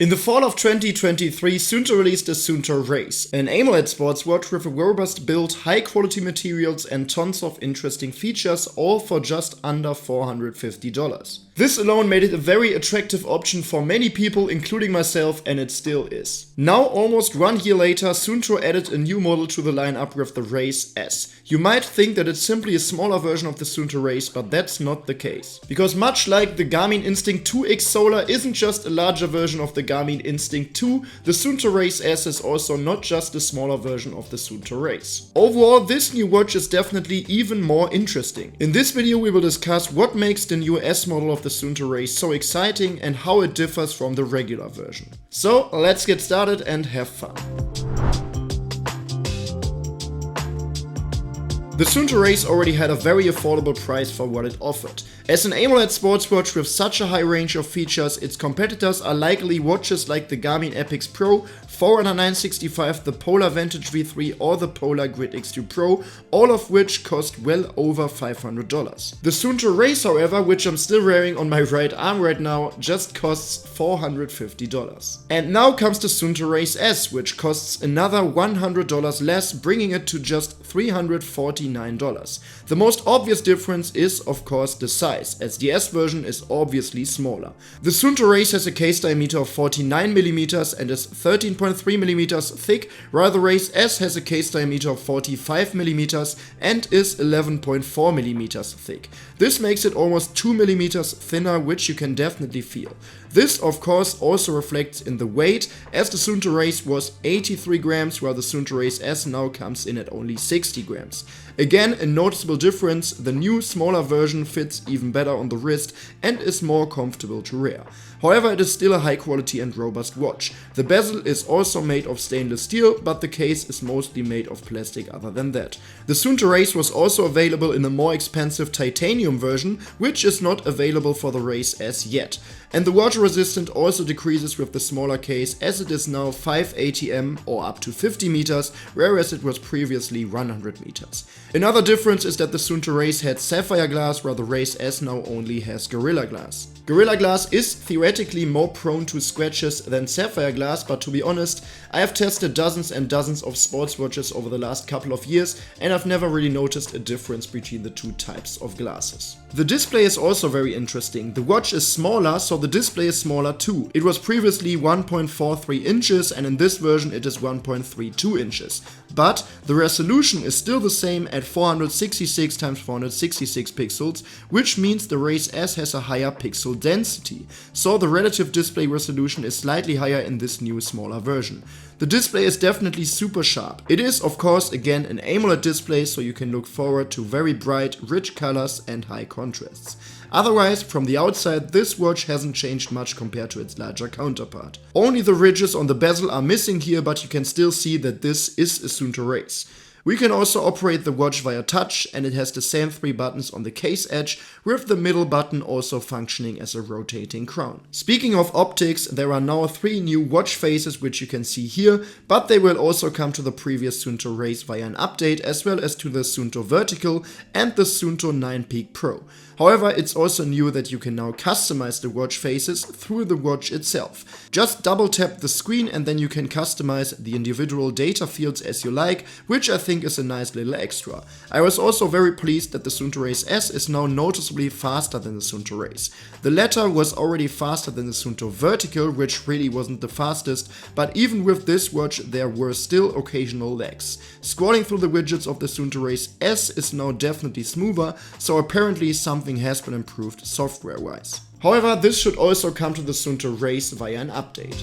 In the fall of 2023, Suunto released the Suunto Race, an AMOLED sports watch with a robust build, high quality materials and tons of interesting features, all for just under $450. This alone made it a very attractive option for many people, including myself, and it still is. Now, almost 1 year later, Suunto added a new model to the lineup with the Race S. You might think that it's simply a smaller version of the Suunto Race, but that's not the case. Because much like the Garmin Instinct 2X Solar isn't just a larger version of the Garmin Instinct 2, the Suunto Race S is also not just a smaller version of the Suunto Race. Overall, this new watch is definitely even more interesting. In this video we will discuss what makes the new S model of the Suunto Race so exciting and how it differs from the regular version. So let's get started and have fun. The Suunto Race already had a very affordable price for what it offered. As an AMOLED sports watch with such a high range of features, its competitors are likely watches like the Garmin Epix Pro, Forerunner 965, the Polar Vantage V3 or the Polar Grid X2 Pro, all of which cost well over $500. The Suunto Race, however, which I'm still wearing on my right arm right now, just costs $450. And now comes the Suunto Race S, which costs another $100 less, bringing it to just $349. The most obvious difference is, of course, the size, as the S version is obviously smaller. The Suunto Race has a case diameter of 49mm and is 13.3mm thick, while the Race S has a case diameter of 45mm and is 11.4mm thick. This makes it almost 2mm thinner, which you can definitely feel. This, of course, also reflects in the weight, as the Suunto Race was 83 grams, while the Suunto Race S now comes in at only 60 grams. Again, a noticeable difference, the new smaller version fits even better on the wrist and is more comfortable to wear. However, it is still a high quality and robust watch. The bezel is also made of stainless steel, but the case is mostly made of plastic other than that. The Suunto Race was also available in a more expensive titanium version, which is not available for the Race S yet. And the water resistance also decreases with the smaller case, as it is now 5 ATM or up to 50 meters, whereas it was previously 100 meters. Another difference is that the Suunto Race had sapphire glass, while the Race S now only has Gorilla Glass. Gorilla Glass is theoretically more prone to scratches than sapphire glass, but to be honest, I have tested dozens and dozens of sports watches over the last couple of years and I've never really noticed a difference between the two types of glasses. The display is also very interesting. The watch is smaller, so the display is smaller too. It was previously 1.43 inches and in this version it is 1.32 inches. But the resolution is still the same at 466 x 466 pixels, which means the Race S has a higher pixel density. So the relative display resolution is slightly higher in this new smaller version. The display is definitely super sharp. It is, of course, again an AMOLED display, so you can look forward to very bright, rich colors and high contrasts. Otherwise, from the outside, this watch hasn't changed much compared to its larger counterpart. Only the ridges on the bezel are missing here, but you can still see that this is a Suunto Race. We can also operate the watch via touch, and it has the same 3 buttons on the case edge, with the middle button also functioning as a rotating crown. Speaking of optics, there are now 3 new watch faces which you can see here, but they will also come to the previous Suunto Race via an update, as well as to the Suunto Vertical and the Suunto 9 Peak Pro. However, it's also new that you can now customize the watch faces through the watch itself. Just double tap the screen and then you can customize the individual data fields as you like, which I think is a nice little extra. I was also very pleased that the Suunto Race S is now noticeably faster than the Suunto Race. The latter was already faster than the Suunto Vertical, which really wasn't the fastest, but even with this watch there were still occasional lags. Scrolling through the widgets of the Suunto Race S is now definitely smoother, so apparently something has been improved software-wise. However, this should also come to the Suunto Race via an update.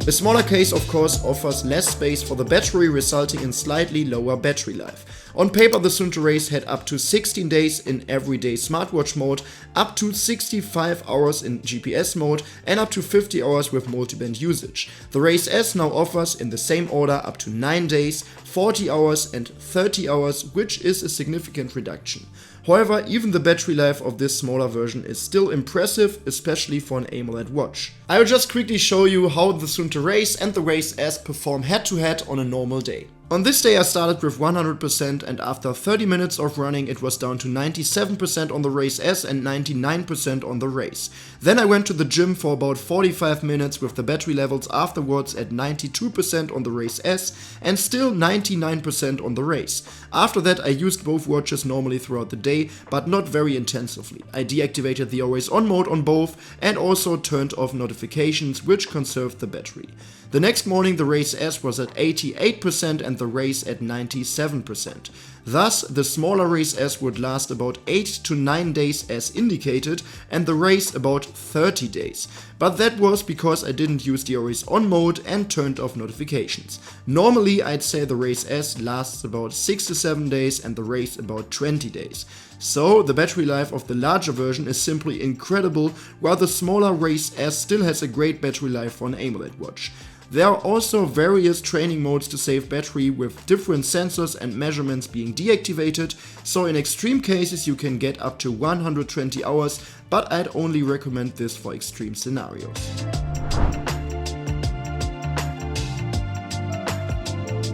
A smaller case, of course, offers less space for the battery, resulting in slightly lower battery life. On paper, the Suunto Race had up to 16 days in everyday smartwatch mode, up to 65 hours in GPS mode, and up to 50 hours with multiband usage. The Race S now offers, in the same order, up to 9 days, 40 hours and 30 hours, which is a significant reduction. However, even the battery life of this smaller version is still impressive, especially for an AMOLED watch. I will just quickly show you how the Suunto Race and the Race S perform head to head on a normal day. On this day I started with 100% and after 30 minutes of running it was down to 97% on the Race S and 99% on the Race. Then I went to the gym for about 45 minutes with the battery levels afterwards at 92% on the Race S and still 99% on the Race. After that I used both watches normally throughout the day, but not very intensively. I deactivated the always on mode on both and also turned off notifications, which conserved the battery. The next morning the Race S was at 88% and the Race at 97%. Thus, the smaller Race S would last about 8 to 9 days as indicated and the Race about 30 days. But that was because I didn't use the always on mode and turned off notifications. Normally I'd say the Race S lasts about 6 to 7 days and the Race about 20 days. So the battery life of the larger version is simply incredible, while the smaller Race S still has a great battery life for an AMOLED watch. There are also various training modes to save battery with different sensors and measurements being deactivated, so in extreme cases you can get up to 120 hours, but I'd only recommend this for extreme scenarios.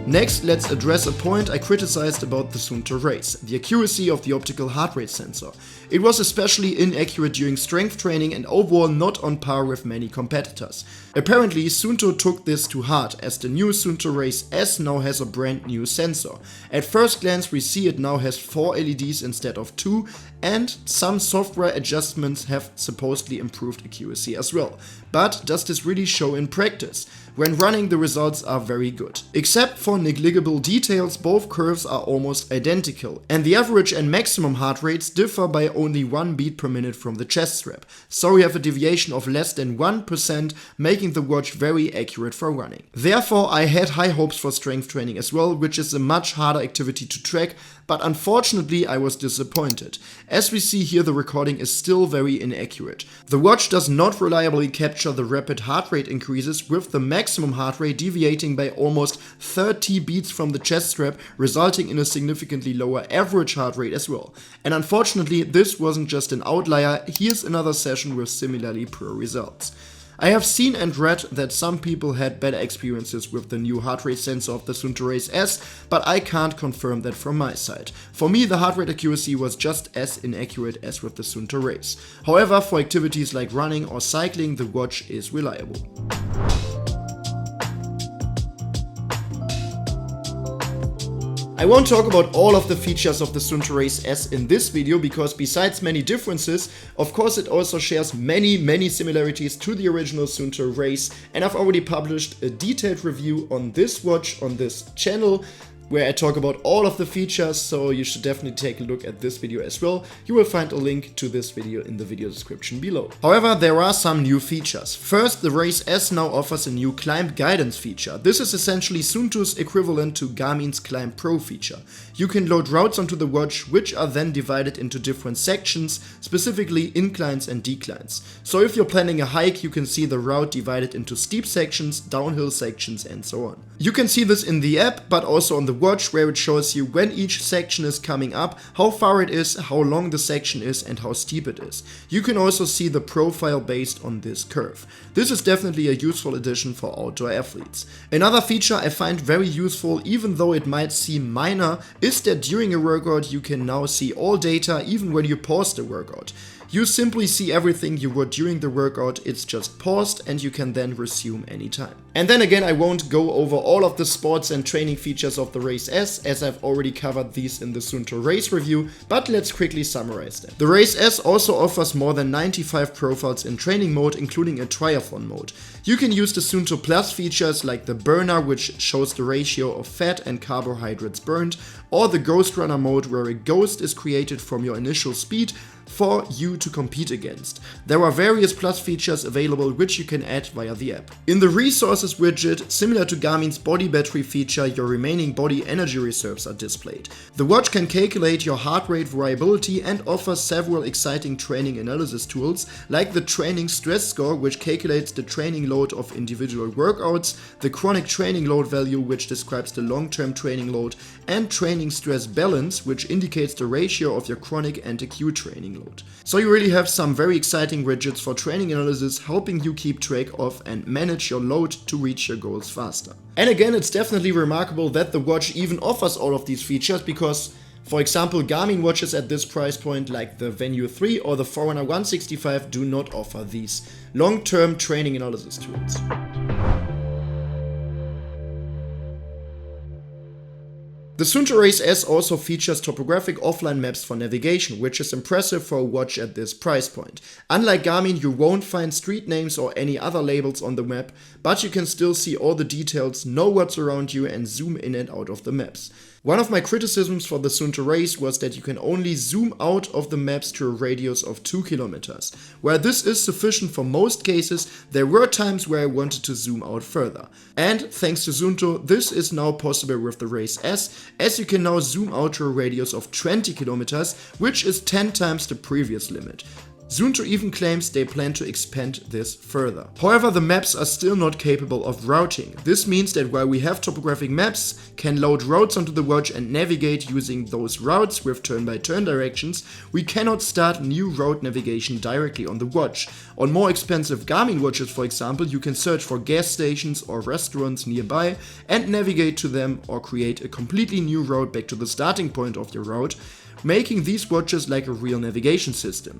Next, let's address a point I criticized about the Suunto Race, the accuracy of the optical heart rate sensor. It was especially inaccurate during strength training and overall not on par with many competitors. Apparently, Suunto took this to heart, as the new Suunto Race S now has a brand new sensor. At first glance we see it now has 4 LEDs instead of 2, and some software adjustments have supposedly improved accuracy as well. But does this really show in practice? When running, the results are very good. Except for negligible details, both curves are almost identical, and the average and maximum heart rates differ by only 1 beat per minute from the chest strap. So we have a deviation of less than 1%, making the watch very accurate for running. Therefore, I had high hopes for strength training as well, which is a much harder activity to track, but unfortunately I was disappointed. As we see here, the recording is still very inaccurate. The watch does not reliably capture the rapid heart rate increases, with the maximum heart rate deviating by almost 30 beats from the chest strap, resulting in a significantly lower average heart rate as well. And unfortunately, this wasn't just an outlier. Here's another session with similarly poor results. I have seen and read that some people had better experiences with the new heart rate sensor of the Suunto Race S, but I can't confirm that from my side. For me, the heart rate accuracy was just as inaccurate as with the Suunto Race. However, for activities like running or cycling, the watch is reliable. I won't talk about all of the features of the Suunto Race S in this video, because besides many differences, of course it also shares many similarities to the original Suunto Race, and I've already published a detailed review on this watch on this channel, where I talk about all of the features, so you should definitely take a look at this video as well. You will find a link to this video in the video description below. However, there are some new features. First, the Race S now offers a new climb guidance feature. This is essentially Suunto's equivalent to Garmin's Climb Pro feature. You can load routes onto the watch, which are then divided into different sections, specifically inclines and declines. So if you're planning a hike, you can see the route divided into steep sections, downhill sections, and so on. You can see this in the app, but also on the watch, where it shows you when each section is coming up, how far it is, how long the section is, and how steep it is. You can also see the profile based on this curve. This is definitely a useful addition for outdoor athletes. Another feature I find very useful, even though it might seem minor, is that during a workout you can now see all data even when you pause the workout. You simply see everything you were during the workout, it's just paused and you can then resume anytime. And then again, I won't go over all of the sports and training features of the Race S, as I've already covered these in the Suunto Race review, but let's quickly summarize them. The Race S also offers more than 95 profiles in training mode, including a triathlon mode. You can use the Suunto Plus features like the burner, which shows the ratio of fat and carbohydrates burned, or the Ghost Runner mode, where a ghost is created from your initial speed for you to compete against. There are various plus features available which you can add via the app. In the resources widget, similar to Garmin's body battery feature, your remaining body energy reserves are displayed. The watch can calculate your heart rate variability and offers several exciting training analysis tools, like the training stress score, which calculates the training load of individual workouts, the chronic training load value, which describes the long-term training load, and training stress balance, which indicates the ratio of your chronic and acute training load. load. So you really have some very exciting widgets for training analysis, helping you keep track of and manage your load to reach your goals faster. And again, it's definitely remarkable that the watch even offers all of these features, because for example, Garmin watches at this price point like the Venue 3 or the Forerunner 165 do not offer these long-term training analysis tools. The Suunto Race S also features topographic offline maps for navigation, which is impressive for a watch at this price point. Unlike Garmin, you won't find street names or any other labels on the map, but you can still see all the details, know what's around you, and zoom in and out of the maps. One of my criticisms for the Suunto Race was that you can only zoom out of the maps to a radius of 2 kilometers. While this is sufficient for most cases, there were times where I wanted to zoom out further. And thanks to Suunto, this is now possible with the Race S, as you can now zoom out to a radius of 20 kilometers, which is 10 times the previous limit. Suunto even claims they plan to expand this further. However, the maps are still not capable of routing. This means that while we have topographic maps, can load routes onto the watch and navigate using those routes with turn-by-turn directions, we cannot start new route navigation directly on the watch. On more expensive Garmin watches, for example, you can search for gas stations or restaurants nearby and navigate to them, or create a completely new route back to the starting point of your route, making these watches like a real navigation system.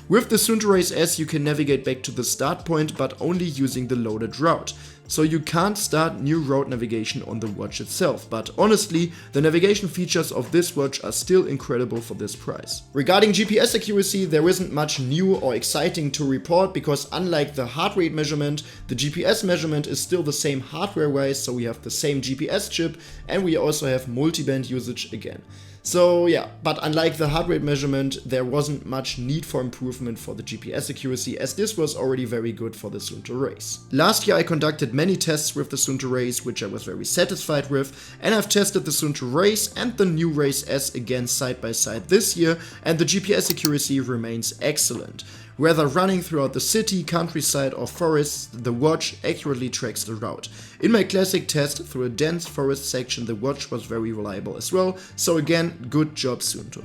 With the Suunto Race S, you can navigate back to the start point, but only using the loaded route. So you can't start new route navigation on the watch itself, but honestly, the navigation features of this watch are still incredible for this price. Regarding GPS accuracy, there isn't much new or exciting to report, because unlike the heart rate measurement, the GPS measurement is still the same hardware-wise, so we have the same GPS chip and we also have multi-band usage again. So yeah, but unlike the heart rate measurement, there wasn't much need for improvement for the GPS accuracy, as this was already very good for the Suunto Race. Last year I conducted many tests with the Suunto Race, which I was very satisfied with, and I've tested the Suunto Race and the new Race S again side by side this year, and the GPS accuracy remains excellent. Whether running throughout the city, countryside or forests, the watch accurately tracks the route. In my classic test through a dense forest section, the watch was very reliable as well, so again, good job Suunto.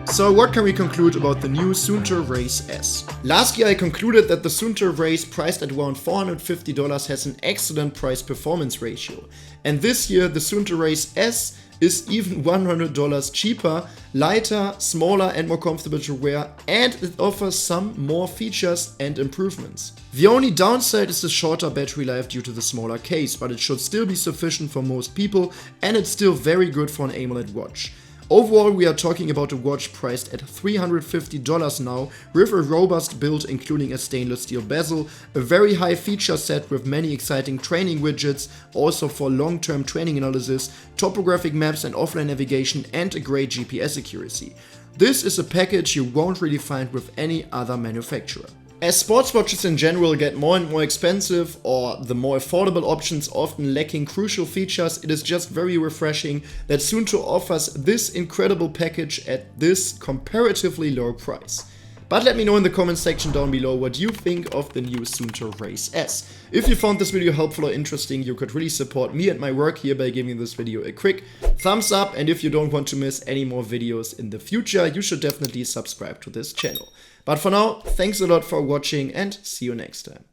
So what can we conclude about the new Suunto Race S? Last year I concluded that the Suunto Race, priced at around $450, has an excellent price-performance ratio. And this year the Suunto Race S is even $100 cheaper, lighter, smaller and more comfortable to wear, and it offers some more features and improvements. The only downside is the shorter battery life due to the smaller case, but it should still be sufficient for most people, and it's still very good for an AMOLED watch. Overall, we are talking about a watch priced at $350 now, with a robust build including a stainless steel bezel, a very high feature set with many exciting training widgets, also for long-term training analysis, topographic maps and offline navigation, and a great GPS accuracy. This is a package you won't really find with any other manufacturer. As sports watches in general get more and more expensive, or the more affordable options often lacking crucial features, it is just very refreshing that Suunto offers this incredible package at this comparatively low price. But let me know in the comments section down below what you think of the new Suunto Race S. If you found this video helpful or interesting, you could really support me and my work here by giving this video a quick thumbs up, and if you don't want to miss any more videos in the future, you should definitely subscribe to this channel. But for now, thanks a lot for watching and see you next time.